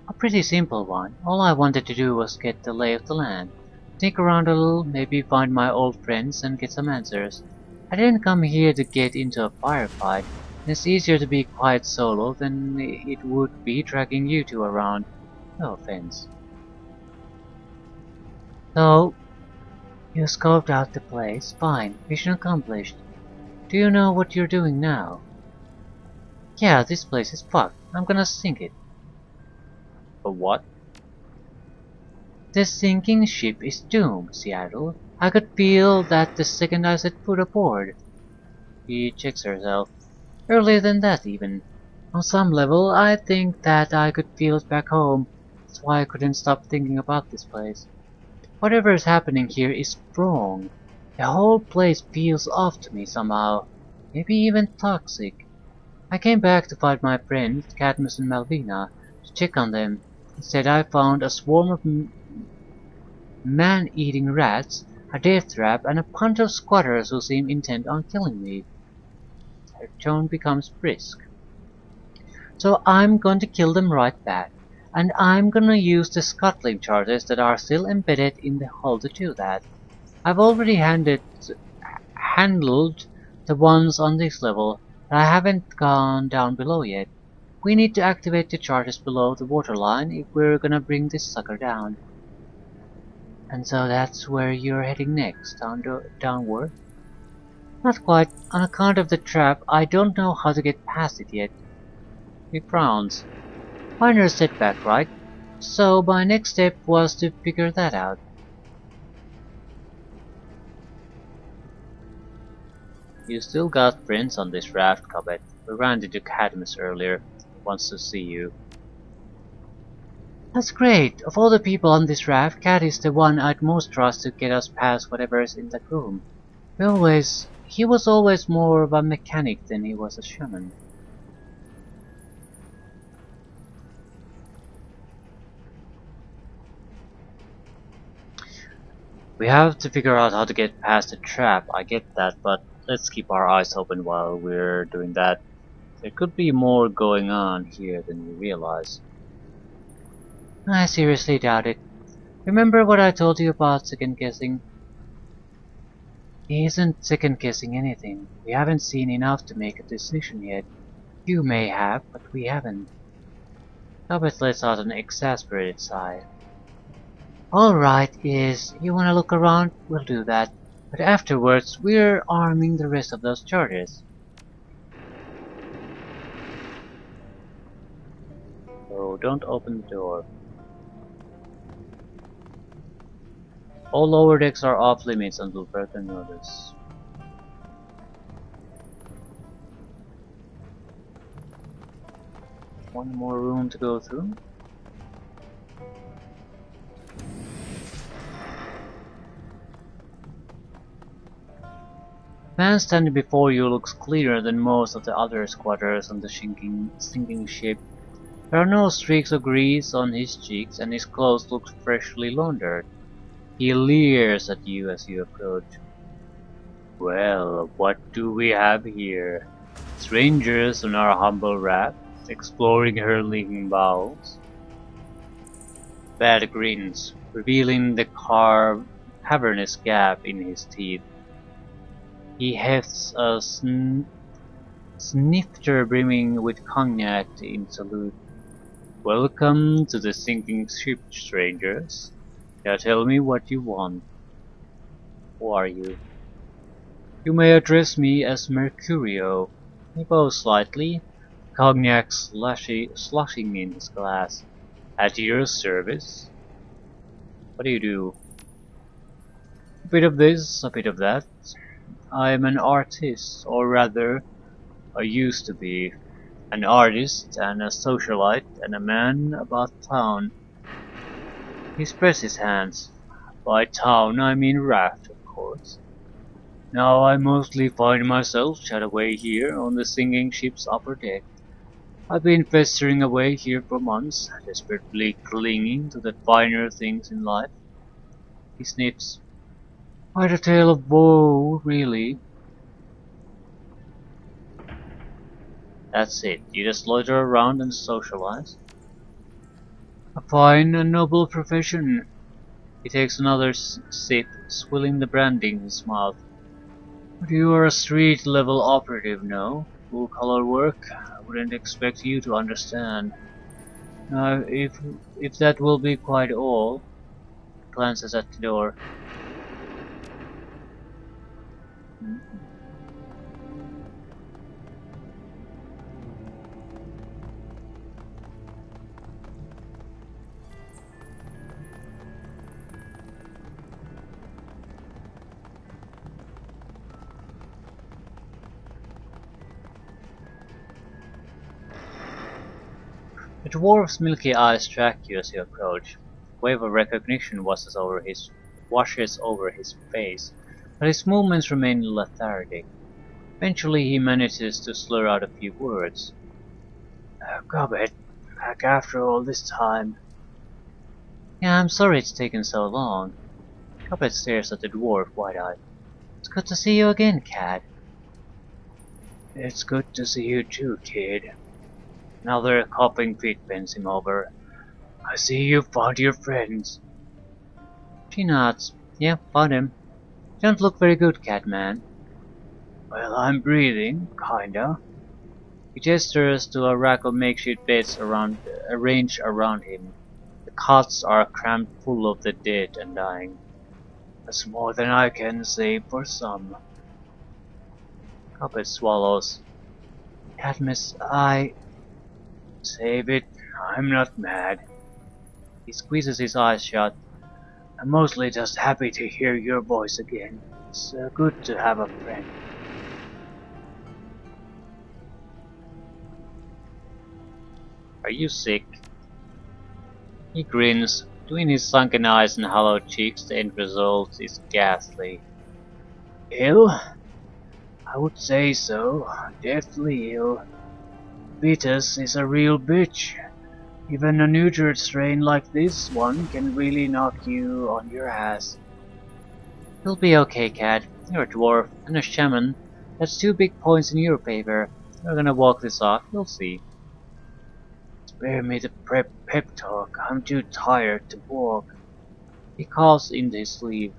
A pretty simple one. All I wanted to do was get the lay of the land. Sneak around a little, maybe find my old friends and get some answers. I didn't come here to get into a firefight. It's easier to be quiet solo than it would be dragging you two around. No offense. So, you scoped out the place. Fine. Mission accomplished. Do you know what you're doing now? Yeah, this place is fucked. I'm gonna sink it. But what? The sinking ship is doomed, Seattle. I could feel that the second I set foot aboard. She checks herself. Earlier than that, even. On some level, I think that I could feel it back home. That's why I couldn't stop thinking about this place. Whatever is happening here is wrong. The whole place feels off to me somehow. Maybe even toxic. I came back to find my friends, Cadmus and Malvina, to check on them. Instead, I found a swarm of man-eating rats, a death trap, and a bunch of squatters who seem intent on killing me. Her tone becomes brisk. So I'm going to kill them right back. And I'm gonna use the scuttling charges that are still embedded in the hull to do that. I've already handled the ones on this level, but I haven't gone down below yet. We need to activate the charges below the waterline if we're gonna bring this sucker down. And so that's where you're heading next, downward? Not quite. On account of the trap, I don't know how to get past it yet. He frowns. Minor setback, right? So my next step was to figure that out. You still got friends on this raft, Gobbet. We ran into Cadmus earlier. He wants to see you. That's great! Of all the people on this raft, Cat is the one I'd most trust to get us past whatever is in that room. He was always more of a mechanic than he was a shaman. We have to figure out how to get past the trap, I get that, but let's keep our eyes open while we're doing that. There could be more going on here than we realize. I seriously doubt it. Remember what I told you about second guessing? He isn't second guessing anything. We haven't seen enough to make a decision yet. You may have, but we haven't. Gobbet lets out an exasperated sigh. Alright, you wanna look around? We'll do that. But afterwards, we're arming the rest of those charges. So don't open the door. All lower decks are off limits until further notice. One more room to go through. The man standing before you looks cleaner than most of the other squatters on the sinking ship. There are no streaks of grease on his cheeks, and his clothes look freshly laundered. He leers at you as you approach. Well, what do we have here? Strangers on our humble raft, exploring her leaking bowels. Bad grins, revealing the cavernous gap in his teeth. He hefts a snifter brimming with cognac in salute. Welcome to the sinking ship, strangers. Now tell me what you want. Who are you? You may address me as Mercurio. He bows slightly, cognac slushing in his glass. At your service. What do? A bit of this, a bit of that. I am an artist, or rather, I used to be. An artist and a socialite and a man about town. He spreads his hands. By town I mean raft, of course. Now I mostly find myself shut away here on the sinking ship's upper deck. I've been festering away here for months, desperately clinging to the finer things in life. He sniffs. Quite a tale of woe, really. That's it, you just loiter around and socialize. A fine and noble profession. He takes another sip, swilling the brandy in his mouth. But you are a street-level operative, no? Full-color work? I wouldn't expect you to understand. Now, if that will be quite all, glances at the door. The dwarf's milky eyes track you as you approach. A wave of recognition washes over his face, but his movements remain lethargic. Eventually he manages to slur out a few words. Gobbet, back after all this time. Yeah, I'm sorry it's taken so long. Gobbet stares at the dwarf wide-eyed. It's good to see you again, Cad. It's good to see you too, kid. Another coughing fit bends him over. I see you found your friends. She nods. Yeah, found him. You don't look very good, Catman. Well, I'm breathing, kinda. He gestures to a rack of makeshift beds arranged around him. The cots are crammed full of the dead and dying. That's more than I can save for some. Gobbet swallows. Cadmus, Save it, I'm not mad. He squeezes his eyes shut. I'm mostly just happy to hear your voice again. It's good to have a friend. Are you sick? He grins. Between his sunken eyes and hollow cheeks, the end result is ghastly. Ill? I would say so. Deathly ill. Vitus is a real bitch. Even a neutered strain like this one can really knock you on your ass. You'll be okay, Cat. You're a dwarf and a shaman. That's 2 big points in your favor. We're gonna walk this off, you'll see. Spare me the pep talk. I'm too tired to walk. He calls into his sleeve.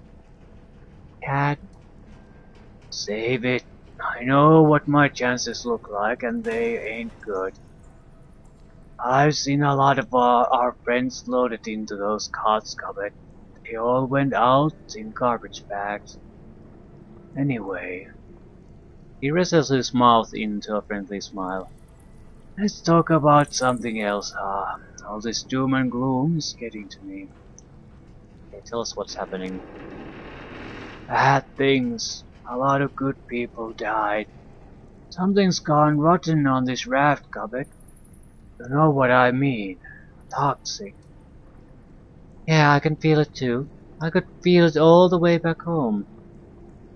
Cat, save it. I know what my chances look like and they ain't good. I've seen a lot of our friends loaded into those carts, Gobbet. They all went out in garbage bags. Anyway, he wrestles his mouth into a friendly smile. Let's talk about something else, all this doom and gloom is getting to me. Okay, tell us what's happening. Bad things. A lot of good people died. Something's gone rotten on this raft, Gobbet. You know what I mean. Toxic. Yeah, I can feel it too. I could feel it all the way back home.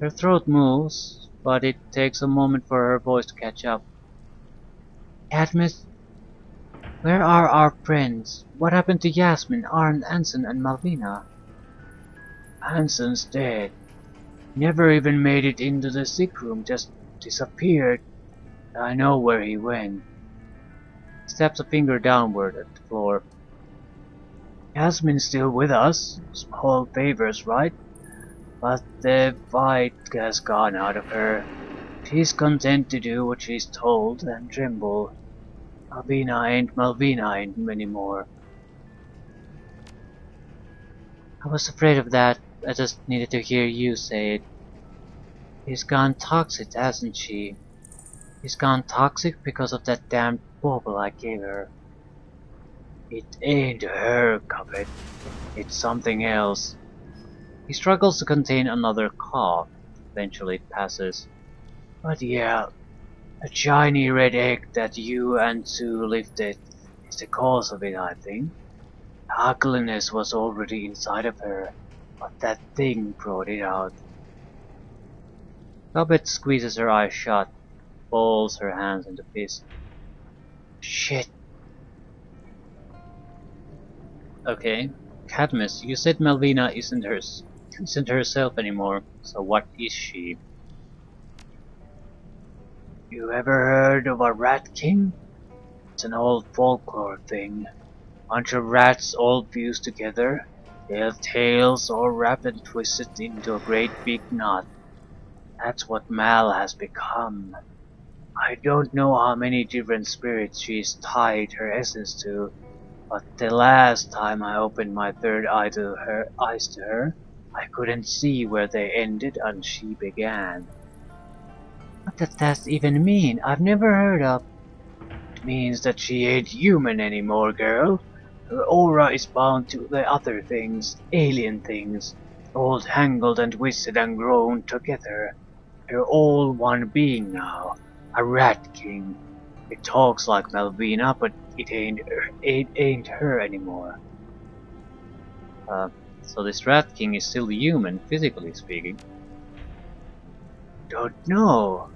Her throat moves, but it takes a moment for her voice to catch up. Cadmus, where are our friends? What happened to Yasmin, Arn, Anson, and Malvina? Anson's dead. Never even made it into the sick room, just disappeared. I know where he went. He steps a finger downward at the floor. Yasmin's still with us. Small favors, right? But the fight has gone out of her. She's content to do what she's told and tremble. Malvina ain't anymore. I was afraid of that. I just needed to hear you say it. She's gone toxic, hasn't she? She's gone toxic because of that damned bauble I gave her. It ain't her, Gobbet. It's something else. He struggles to contain another cough. Eventually it passes. But yeah, a shiny red egg that you and Sue lifted is the cause of it, I think. The ugliness was already inside of her, but that thing brought it out. Gobbet squeezes her eyes shut, balls her hands into fists. Shit. Okay, Cadmus, you said Malvina isn't herself anymore, so what is she? You ever heard of a rat king? It's an old folklore thing. Bunch of rats all fused together, their tails all wrapped and twisted into a great big knot. That's what Mal has become. I don't know how many different spirits she's tied her essence to, but the last time I opened my third eyes to her, I couldn't see where they ended and she began. What does that even mean? I've never heard of. It means that she ain't human anymore, girl. Her aura is bound to the other things, alien things, all tangled and twisted and grown together. They're all one being now, a rat king. It talks like Malvina, but it ain't her anymore. So this rat king is still human, physically speaking. Don't know.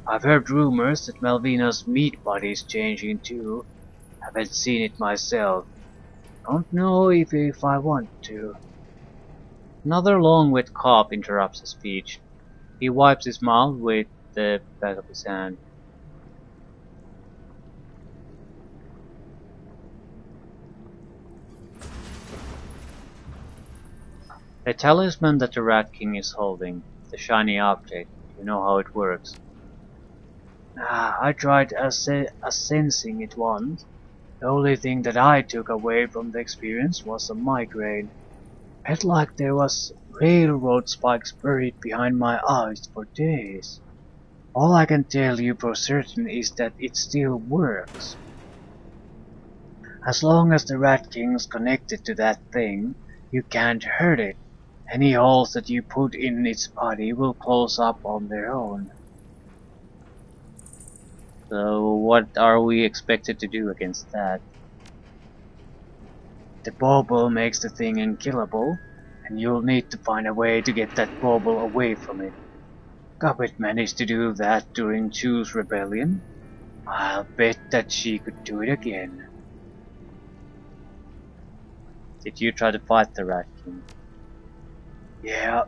I've heard rumors that Malvina's meat body is changing too. Haven't seen it myself. Don't know if I want to. Another long wet cough interrupts his speech. He wipes his mouth with the back of his hand. The talisman that the Rat King is holding, the shiny object, you know how it works. I tried sensing it once. The only thing that I took away from the experience was a migraine. Felt like there was railroad spikes buried behind my eyes for days. All I can tell you for certain is that it still works. As long as the Rat King's connected to that thing, you can't hurt it. Any holes that you put in its body will close up on their own. So what are we expected to do against that? The bauble makes the thing unkillable, and you'll need to find a way to get that bauble away from it. Gobbet managed to do that during Chu's rebellion. I'll bet that she could do it again. Did you try to fight the Rat King? Yeah,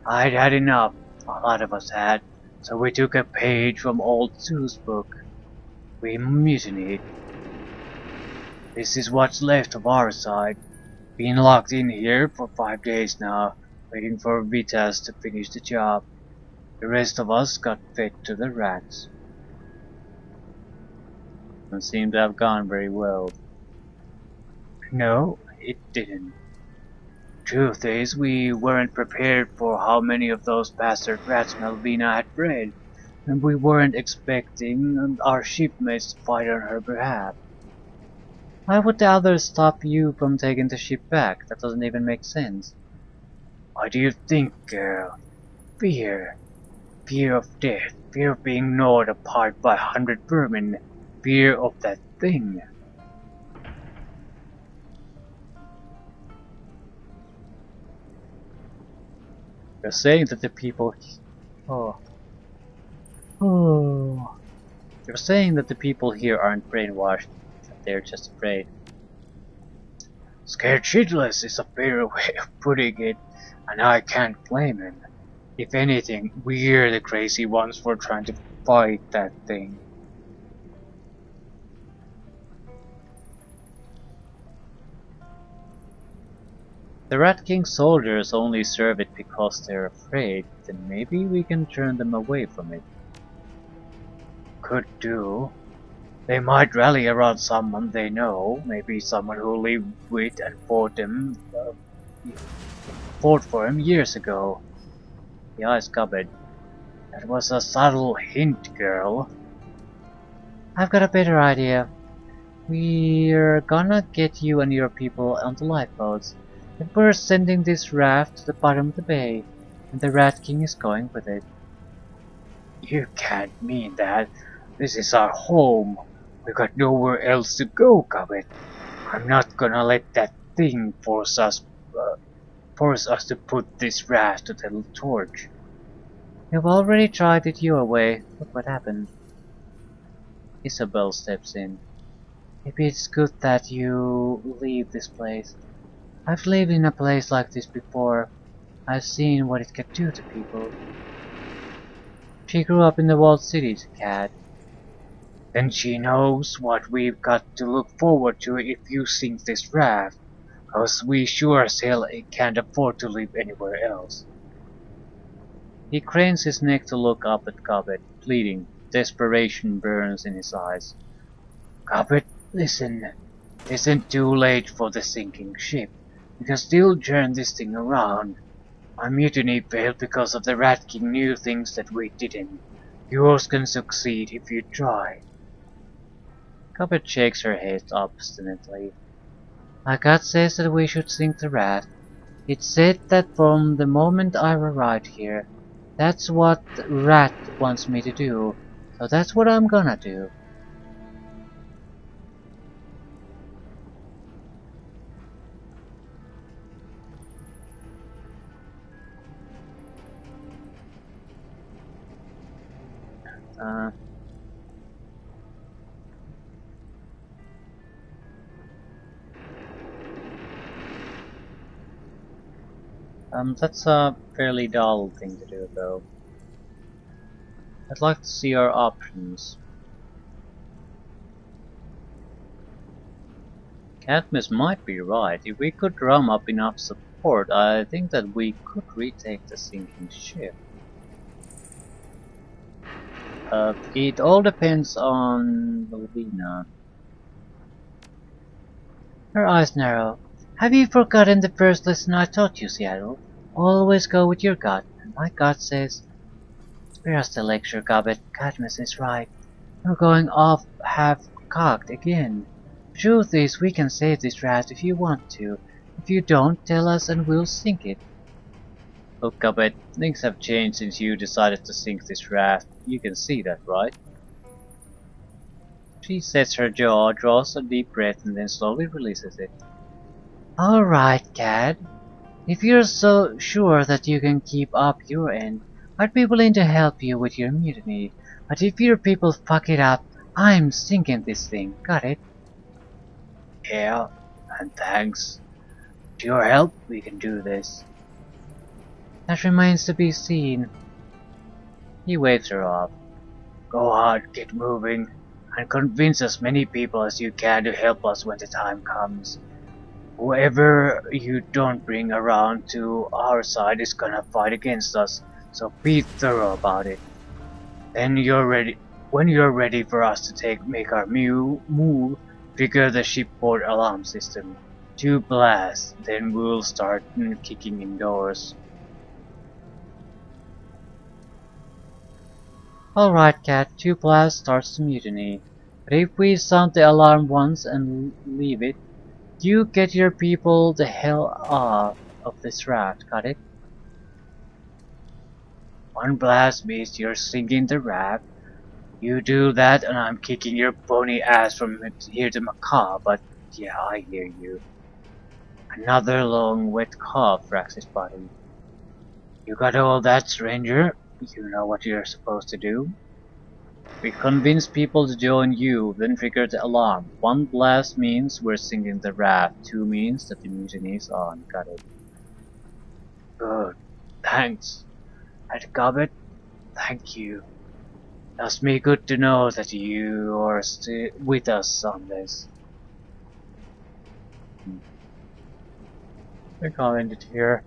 I'd had enough. A lot of us had. So we took a page from old Chu's book. We mutinied. This is what's left of our side. Been locked in here for 5 days now, waiting for Vitas to finish the job. The rest of us got fed to the rats. Doesn't seem to have gone very well. No, it didn't. Truth is, we weren't prepared for how many of those bastard rats Malvina had bred, and we weren't expecting our shipmates to fight on her behalf. Why would the others stop you from taking the ship back? That doesn't even make sense. What do you think, girl? Fear. Fear of death. Fear of being gnawed apart by 100 vermin. Fear of that thing. You're saying that the people... You're saying that the people here aren't brainwashed. They're just afraid. Scared shitless is a better way of putting it, and I can't blame him. If anything, we're the crazy ones for trying to fight that thing. The Rat King soldiers only serve it because they're afraid, then maybe we can turn them away from it. Could do. They might rally around someone they know, maybe someone who lived with and fought for him years ago. The eyes Gobbet. That was a subtle hint, girl. I've got a better idea. We're gonna get you and your people onto lifeboats. And we're sending this raft to the bottom of the bay, and the Rat King is going with it. You can't mean that. This is our home. We got nowhere else to go, Gobbet. I'm not gonna let that thing force us to put this raft to the torch. You've already tried it your way. Look what happened. Isabel steps in. Maybe it's good that you leave this place. I've lived in a place like this before. I've seen what it can do to people. She grew up in the walled cities, Cat. Then she knows what we've got to look forward to if you sink this raft, 'cause we sure as hell can't afford to live anywhere else. He cranes his neck to look up at Gobbet, pleading. Desperation burns in his eyes. Gobbet, listen. It isn't too late for the sinking ship. We can still turn this thing around. Our mutiny failed because of the Rat King knew things that we didn't. Yours can succeed if you try. Gobbet shakes her head obstinately. My gut says that we should sink the raft. It said that from the moment I arrived here. That's what Rat wants me to do, so that's what I'm gonna do. That's a fairly dull thing to do, though. I'd like to see our options. Cadmus might be right. If we could drum up enough support, I think that we could retake the sinking ship. It all depends on Malvina. Her eyes narrow. Have you forgotten the first lesson I taught you, Seattle? Always go with your gut, and my gut says... Spare us the lecture, Gobbet. Cadmus is right. You're going off half-cocked again. The truth is, we can save this raft if you want to. If you don't, tell us and we'll sink it. Look, Gobbet, things have changed since you decided to sink this raft. You can see that, right? She sets her jaw, draws a deep breath, and then slowly releases it. Alright, Cat. If you're so sure that you can keep up your end, I'd be willing to help you with your mutiny. But if your people fuck it up, I'm sinking this thing. Got it? Yeah, and thanks. To your help, we can do this. That remains to be seen. He waves her off. Go on, get moving, and convince as many people as you can to help us when the time comes. Whoever you don't bring around to our side is gonna fight against us, so be thorough about it. Then you're ready. When you're ready for us to make our move, trigger the shipboard alarm system. 2 blasts, then we'll start kicking indoors. Alright, Cat, 2 blasts starts the mutiny. But if we sound the alarm once and leave it, you get your people the hell off of this raft, got it? 1 blast means you're sinking the raft. You do that and I'm kicking your bony ass from here to Macau, but yeah, I hear you. Another long wet cough racks his body. You got all that, stranger? You know what you're supposed to do? We convince people to join you, then trigger the alarm. 1 blast means we're sinking the raft, 2 means that the mutiny is on. Got it. Good. Thanks. And Gobbet, thank you. Does me good to know that you are still with us on this. I think I'll end it here.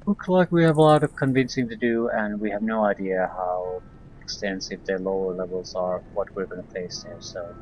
Looks like we have a lot of convincing to do, and we have no idea how extensive the lower levels are, what we're gonna face there, so